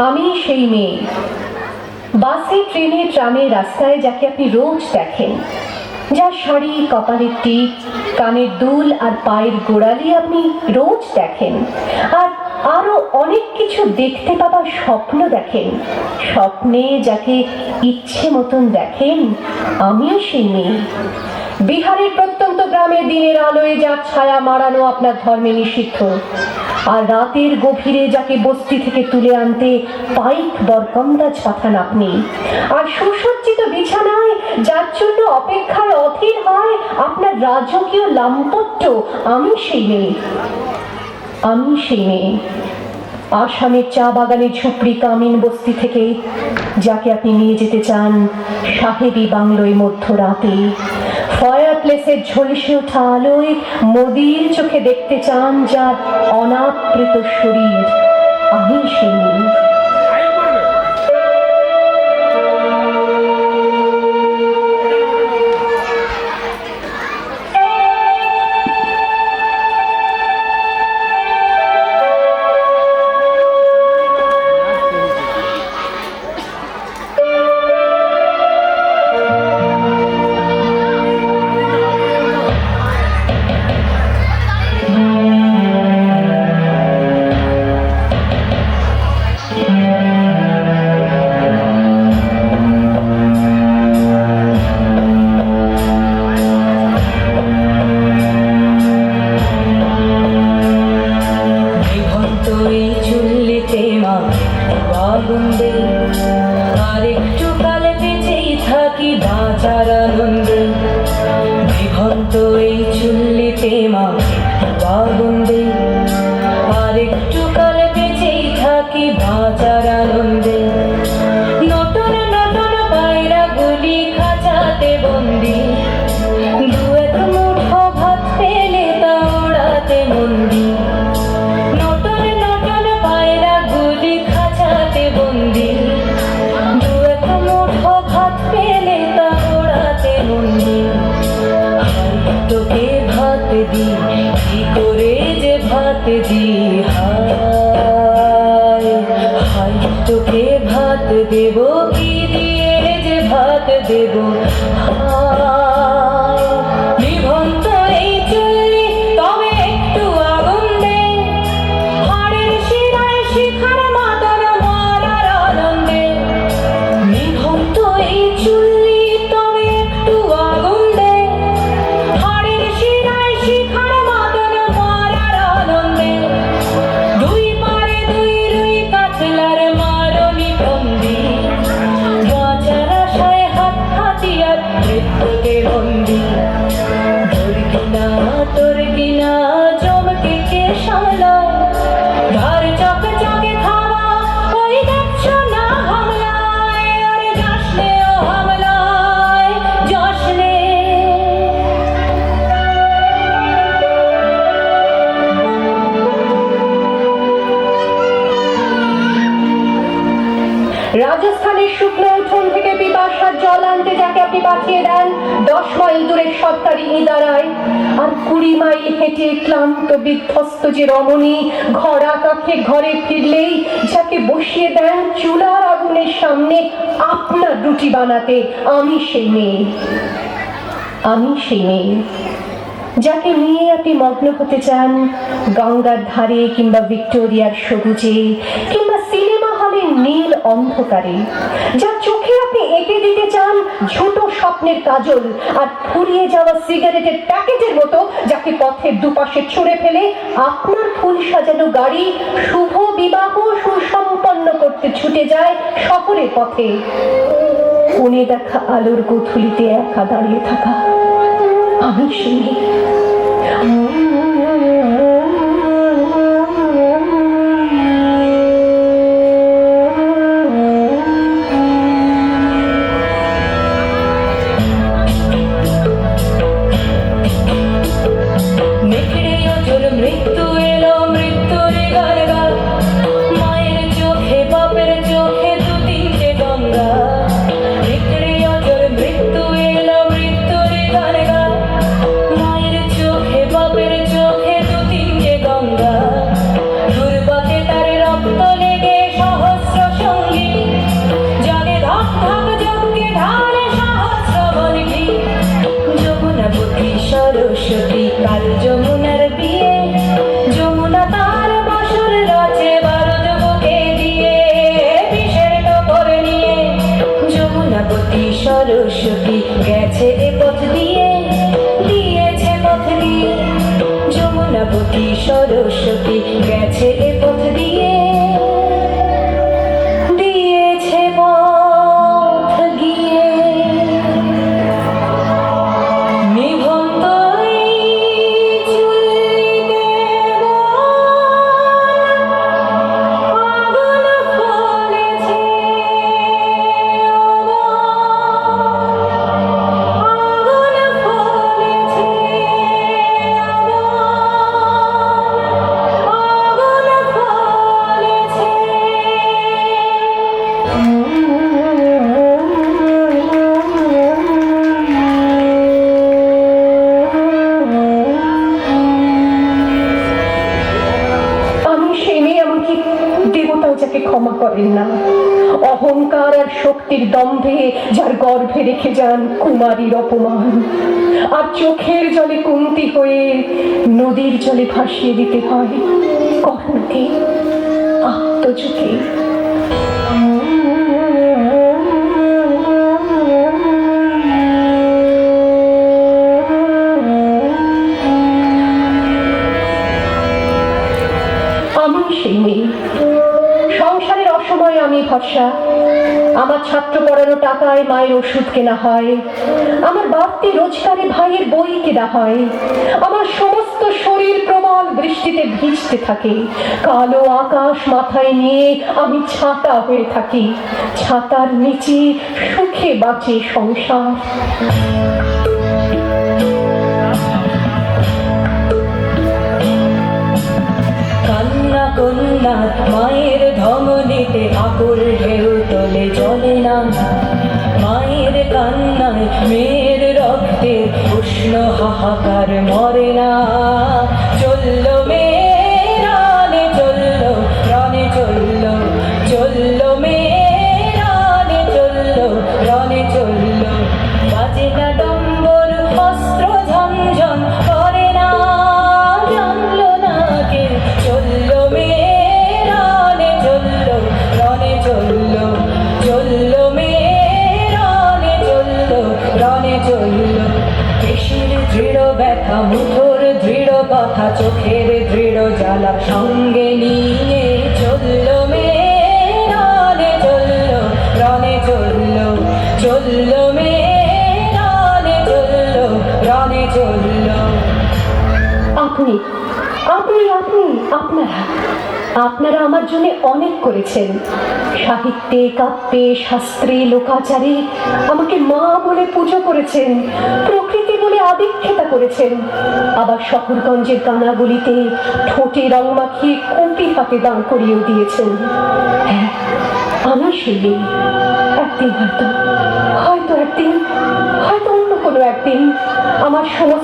আমি সেই মেয়ে, বাসে ট্রেনে ট্রামে রাস্তায় যাকে আপনি রোজ দেখেন, যার শাড়ি, কপালের টিপ, কানের দুল আর পায়ের গোড়ালি আপনি রোজ দেখেন, আর আরো অনেক কিছু দেখতে পাবার স্বপ্ন দেখেন, স্বপ্নে যাকে ইচ্ছে মতন দেখেন, আমিও সেই মেয়ে। বিহারের প্রত্যন্ত গ্রামে দিনের আলোয় যার ছায়া মারানো আপনার ধর্মে নিষিদ্ধ, আর রাতের গভীরে যাকে বস্তি থেকে তুলে আনতে পাইক বরকন্দাজ পাঠান আপনি, আর সুসজ্জিত বিছানায় যার জন্য অপেক্ষায় অধীর হয় আপনার রাজকীয় লাম্পট্য, আমি সেই মেয়ে। আমি সেই মেয়ে আসামের চা বাগানের ঝুপড়ি কামিন বস্তি থেকে যাকে আপনি নিয়ে যেতে চান সাহেবী বাংলোয় মধ্যরাতে, ফায়ার প্লেসের ঝলসে ওঠা আলোয় মোদির চোখে দেখতে চান যার অনাবৃত শরীর, আমি সেই মেয়ে। রাজস্থানের শুকনো উঠোন থেকে পিপাসার জল আনতে যাকে আপনি পাঠিয়ে দেন 10 মাইল দূরের সরকারি ইদারায়, আর 20 মাইল হেঁটে ক্লান্ত বিধ্বস্ত যে রমণী ঘরা কাছে ঘরে ফিরলেই যাকে বসিয়ে দেন চুলার আগুনের সামনে আপনার রুটি বানাতে, আমি সেই মেয়ে। আমি সেই মেয়ে যাকে নিয়ে আপনি মগ্ন হতে চান গঙ্গার ধারে কিংবা ভিক্টোরিয়ার সবুজে কিংবা সিনেমা হলের নীল অন্ধকারে, যার চোখে আপনি এঁকে দিতে চান ছোট স্বপ্নের কাজল, আর ফুরিয়ে যাওয়া সিগারেটের প্যাকেটের মতো যাকে পথের দুপাশে ছুঁড়ে ফেলে আপনার ফুল সাজানো গাড়ি শুভ বিবাহ সুসম্পন্ন করতে ছুটে যায় শহরের পথে। কোণে দেখা আলোর গোধূলিতে একা দাঁড়িয়ে থাকা, আমি সেই মেয়ে। মৃত্যু এলো মৃত্যুর গান গা, মায়ের চোখে বাপের পার্বতী সরস্বতী গেছে এ পথ দিয়ে, দিয়েছে পথ গিয়ে। নিভন্ত এই চুল্লিতে আগুন ফলেছে, আগুন ফলেছে, আগুন ফলেছে। আমি সেই মেয়ে, আমাকে দেবতাও যাকে ক্ষমা করেন না, অহংকার আর শক্তির দম্ভে যার গর্ভে রেখে যান কুমারীর অপমান, আর চোখের জলে কুন্তি হয়ে নদীর জলে ভাসিয়ে দিতে হয় কর্ণকে, আত্মজকে। আমি সেই মেয়ে, সংসারের অসময়ে আমি ভরসা। আমার ছাত্র পড়ানো টাকায় মায়ের ওষুধ কেনা হয়, আমার বাড়তি রোজগারে ভাইয়ের বই কেনা হয়। আমার সমস্ত শরীর প্রবল বৃষ্টিতে ভিজতে থাকে, কালো আকাশ মাথায় নিয়ে আমি ছাতা হয়ে থাকি। ছাতার নিচে সুখে বাঁচে সংসার। কান্না কন্যা মায়ের ধমনীতে আকুল ঢেউ তোলে, জলে না। মায়ের কান্নায় মেয়ের রক্তে উষ্ণ হাহাকার মরে না। চলল মেয়ে রানে, চলল রানে, চলল চলল মেয়ে রানে, চলল রানে, চলল। বাজে না ডম্বর, অস্ত্র ঝনঝন করে না, জানলো না কে। চলল মেয়ে রানে, চলল রানে, চলল চলল মেয়ে রানে, চলল রানে, চলল। পেশির দৃঢ় ব্যথা, মুঠোর দৃঢ় কথা, চোখের দৃঢ় জ্বালা সঙ্গে নিয়ে চলল মেয়ে রানে, চলল রানে, চলল চলল মেয়ে রানে, চলল রানে, চলল। আপনি আপনি আপনি আপনারা আপনারা আমার জন্য অনেক করেছেন। সাহিত্যে, কাব্যে, শাস্ত্রে, লোকাচারে আমাকে মা বলে পুজো করেছেন, প্রকৃতি বলে আদিক্ষেতা করেছেন। আবার শহরগঞ্জের কানাগলিতে ঠোঁটে রং মাখিয়ে কুপি হাতে দাঁড় করিয়েও দিয়েছেন। হ্যাঁ, আমি সেই মেয়ে। একদিন হয়তো হয়তো একদিন, হয়তো অন্য কোনো একদিন আমার সমস্ত